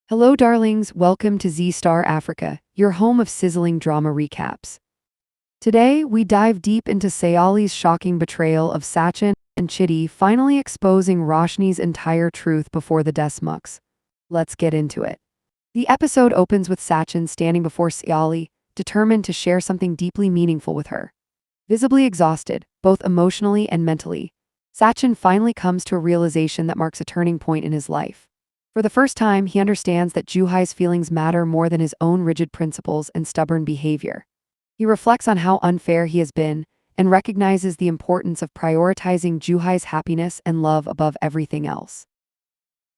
Hello, darlings. Welcome to Z Star Africa, your home of sizzling drama recaps. Today, we dive deep into Sayali's shocking betrayal of Sachin and Chitti, finally exposing Roshni's entire truth before the Desmuks. Let's get into it. The episode opens with Sachin standing before Sayali, determined to share something deeply meaningful with her. Visibly exhausted, both emotionally and mentally, Sachin finally comes to a realization that marks a turning point in his life. For the first time, he understands that Juhai's feelings matter more than his own rigid principles and stubborn behavior. He reflects on how unfair he has been and recognizes the importance of prioritizing Juhai's happiness and love above everything else.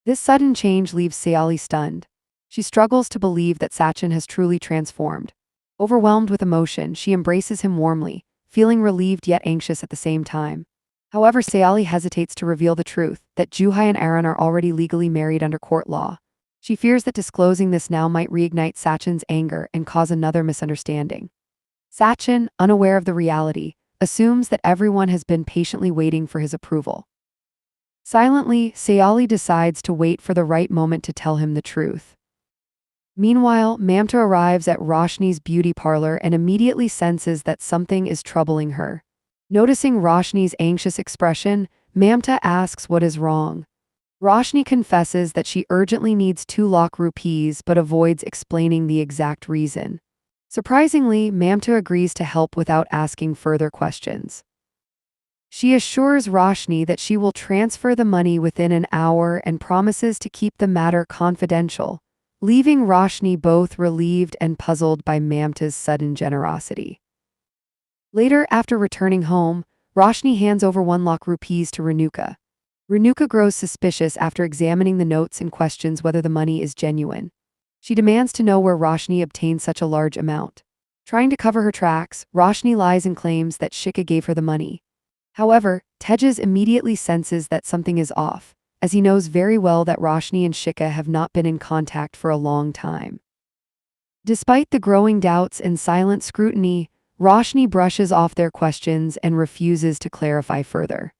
This sudden change leaves Sayali stunned. She struggles to believe that Sachin has truly transformed. Overwhelmed with emotion, she embraces him warmly, feeling relieved yet anxious at the same time. However, Sayali hesitates to reveal the truth, that Juhai and Aaron are already legally married under court law. She fears that disclosing this now might reignite Sachin's anger and cause another misunderstanding. Sachin, unaware of the reality, assumes that everyone has been patiently waiting for his approval. Silently, Sayali decides to wait for the right moment to tell him the truth. Meanwhile, Mamta arrives at Roshni's beauty parlor and immediately senses that something is troubling her. Noticing Roshni's anxious expression, Mamta asks what is wrong. Roshni confesses that she urgently needs 2 lakh rupees but avoids explaining the exact reason. Surprisingly, Mamta agrees to help without asking further questions. She assures Roshni that she will transfer the money within an hour and promises to keep the matter confidential, leaving Roshni both relieved and puzzled by Mamta's sudden generosity. Later, after returning home, Roshni hands over 1 lakh rupees to Renuka. Renuka grows suspicious after examining the notes and questions whether the money is genuine. She demands to know where Roshni obtained such a large amount. Trying to cover her tracks, Roshni lies and claims that Shikha gave her the money. However, Tejas immediately senses that something is off, as he knows very well that Roshni and Shikha have not been in contact for a long time. Despite the growing doubts and silent scrutiny, Roshni brushes off their questions and refuses to clarify further.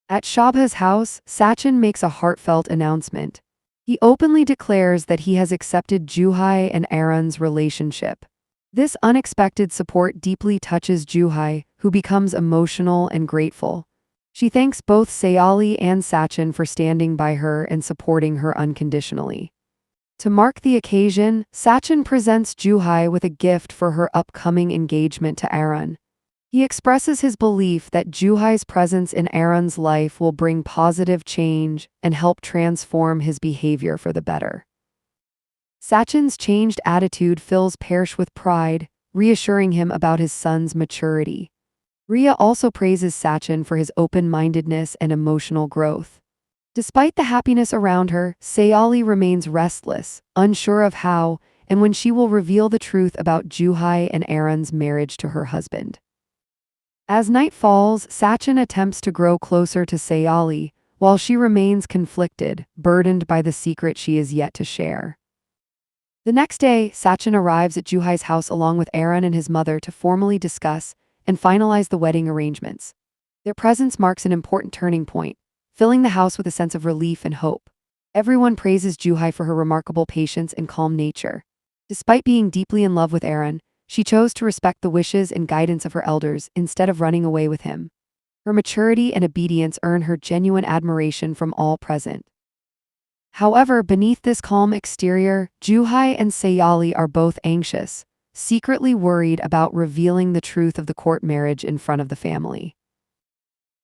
At Shabha's house, Sachin makes a heartfelt announcement. He openly declares that he has accepted Juhai and Aaron's relationship. This unexpected support deeply touches Juhai, who becomes emotional and grateful. She thanks both Sayali and Sachin for standing by her and supporting her unconditionally. To mark the occasion, Sachin presents Juhai with a gift for her upcoming engagement to Aaron. He expresses his belief that Juhai's presence in Aaron's life will bring positive change and help transform his behavior for the better. Sachin's changed attitude fills Parsh with pride, reassuring him about his son's maturity. Riya also praises Sachin for his open-mindedness and emotional growth. Despite the happiness around her, Sayali remains restless, unsure of how and when she will reveal the truth about Juhai and Aaron's marriage to her husband. As night falls, Sachin attempts to grow closer to Sayali, while she remains conflicted, burdened by the secret she is yet to share. The next day, Sachin arrives at Juhai's house along with Aaron and his mother to formally discuss and finalize the wedding arrangements. Their presence marks an important turning point, filling the house with a sense of relief and hope. Everyone praises Juhai for her remarkable patience and calm nature. Despite being deeply in love with Aaron, she chose to respect the wishes and guidance of her elders instead of running away with him. Her maturity and obedience earn her genuine admiration from all present. However, beneath this calm exterior, Juhai and Sayali are both anxious, secretly worried about revealing the truth of the court marriage in front of the family.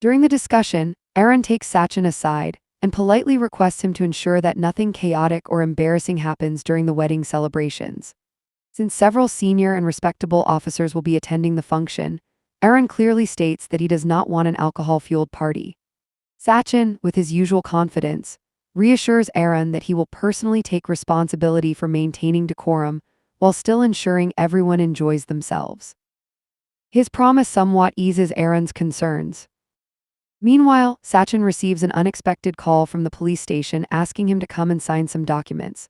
During the discussion, Aaron takes Sachin aside and politely requests him to ensure that nothing chaotic or embarrassing happens during the wedding celebrations. Since several senior and respectable officers will be attending the function, Aaron clearly states that he does not want an alcohol-fueled party. Sachin, with his usual confidence, reassures Aaron that he will personally take responsibility for maintaining decorum while still ensuring everyone enjoys themselves. His promise somewhat eases Aaron's concerns. Meanwhile, Sachin receives an unexpected call from the police station asking him to come and sign some documents.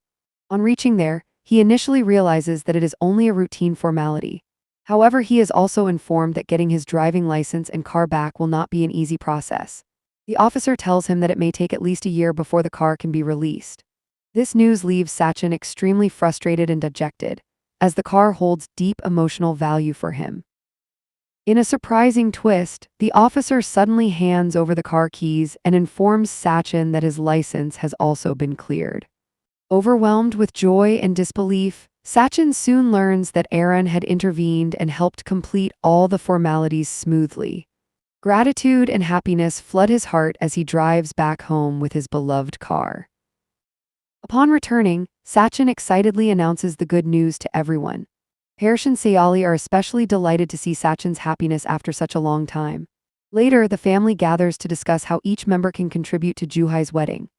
On reaching there, he initially realizes that it is only a routine formality. However, he is also informed that getting his driving license and car back will not be an easy process. The officer tells him that it may take at least a year before the car can be released. This news leaves Sachin extremely frustrated and dejected, as the car holds deep emotional value for him. In a surprising twist, the officer suddenly hands over the car keys and informs Sachin that his license has also been cleared. Overwhelmed with joy and disbelief, Sachin soon learns that Aaron had intervened and helped complete all the formalities smoothly. Gratitude and happiness flood his heart as he drives back home with his beloved car. Upon returning, Sachin excitedly announces the good news to everyone. Harsh and Sayali are especially delighted to see Sachin's happiness after such a long time. Later, the family gathers to discuss how each member can contribute to Juhai's wedding.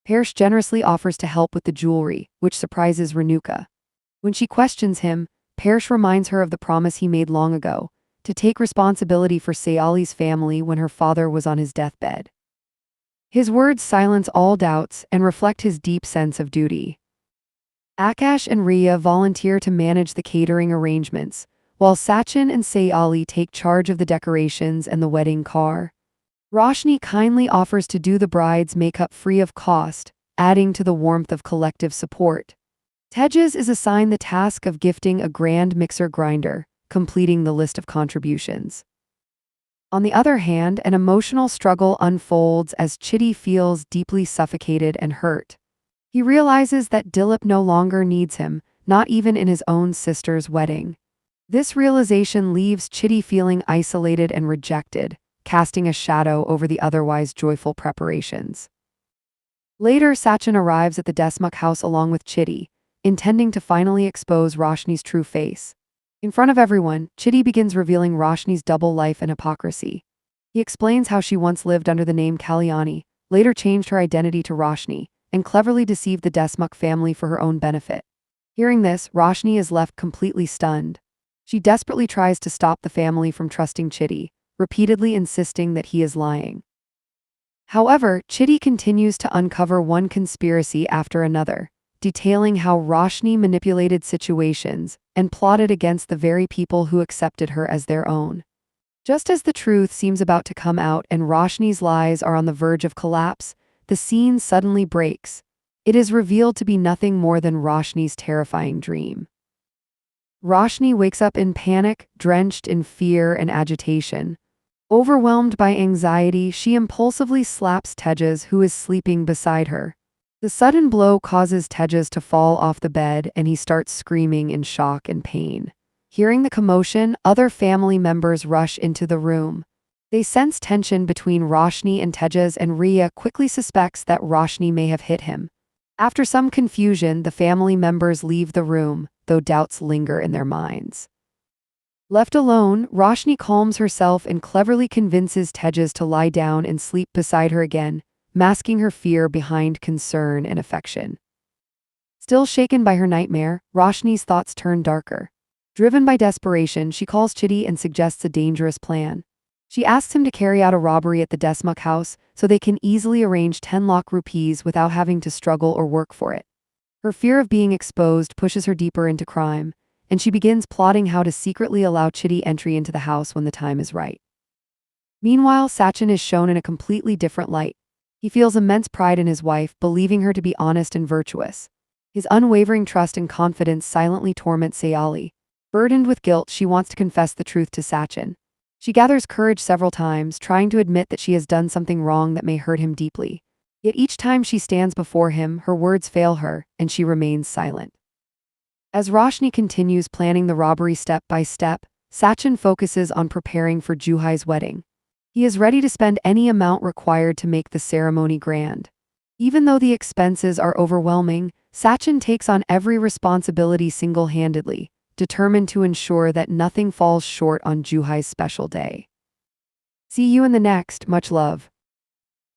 Harsh generously offers to help with the jewelry, which surprises Renuka. When she questions him, Parsh reminds her of the promise he made long ago, to take responsibility for Sayali's family when her father was on his deathbed. His words silence all doubts and reflect his deep sense of duty. Akash and Riya volunteer to manage the catering arrangements, while Sachin and Sayali take charge of the decorations and the wedding car. Roshni kindly offers to do the bride's makeup free of cost, adding to the warmth of collective support. Tejas is assigned the task of gifting a grand mixer grinder, completing the list of contributions. On the other hand, an emotional struggle unfolds as Chitti feels deeply suffocated and hurt. He realizes that Dilip no longer needs him, not even in his own sister's wedding. This realization leaves Chitti feeling isolated and rejected, casting a shadow over the otherwise joyful preparations. Later, Sachin arrives at the Desmukh house along with Chitti, intending to finally expose Roshni's true face. In front of everyone, Chitti begins revealing Roshni's double life and hypocrisy. He explains how she once lived under the name Kalyani, later changed her identity to Roshni, and cleverly deceived the Desmukh family for her own benefit. Hearing this, Roshni is left completely stunned. She desperately tries to stop the family from trusting Chitti, repeatedly insisting that he is lying. However, Chitti continues to uncover one conspiracy after another, detailing how Roshni manipulated situations and plotted against the very people who accepted her as their own. Just as the truth seems about to come out and Roshni's lies are on the verge of collapse, the scene suddenly breaks. It is revealed to be nothing more than Roshni's terrifying dream. Roshni wakes up in panic, drenched in fear and agitation. Overwhelmed by anxiety, she impulsively slaps Tejas, who is sleeping beside her. The sudden blow causes Tejas to fall off the bed and he starts screaming in shock and pain. Hearing the commotion, other family members rush into the room. They sense tension between Roshni and Tejas, and Riya quickly suspects that Roshni may have hit him. After some confusion, the family members leave the room, though doubts linger in their minds. Left alone, Roshni calms herself and cleverly convinces Tejas to lie down and sleep beside her again, masking her fear behind concern and affection. Still shaken by her nightmare, Roshni's thoughts turn darker. Driven by desperation, she calls Chitti and suggests a dangerous plan. She asks him to carry out a robbery at the Desmukh house so they can easily arrange 10 lakh rupees without having to struggle or work for it. Her fear of being exposed pushes her deeper into crime, and she begins plotting how to secretly allow Chitti entry into the house when the time is right. Meanwhile, Sachin is shown in a completely different light. He feels immense pride in his wife, believing her to be honest and virtuous. His unwavering trust and confidence silently torment Sayali. Burdened with guilt, she wants to confess the truth to Sachin. She gathers courage several times, trying to admit that she has done something wrong that may hurt him deeply. Yet each time she stands before him, her words fail her, and she remains silent. As Roshni continues planning the robbery step by step, Sachin focuses on preparing for Juhai's wedding. He is ready to spend any amount required to make the ceremony grand. Even though the expenses are overwhelming, Sachin takes on every responsibility single-handedly, determined to ensure that nothing falls short on Juhai's special day. See you in the next. Much love.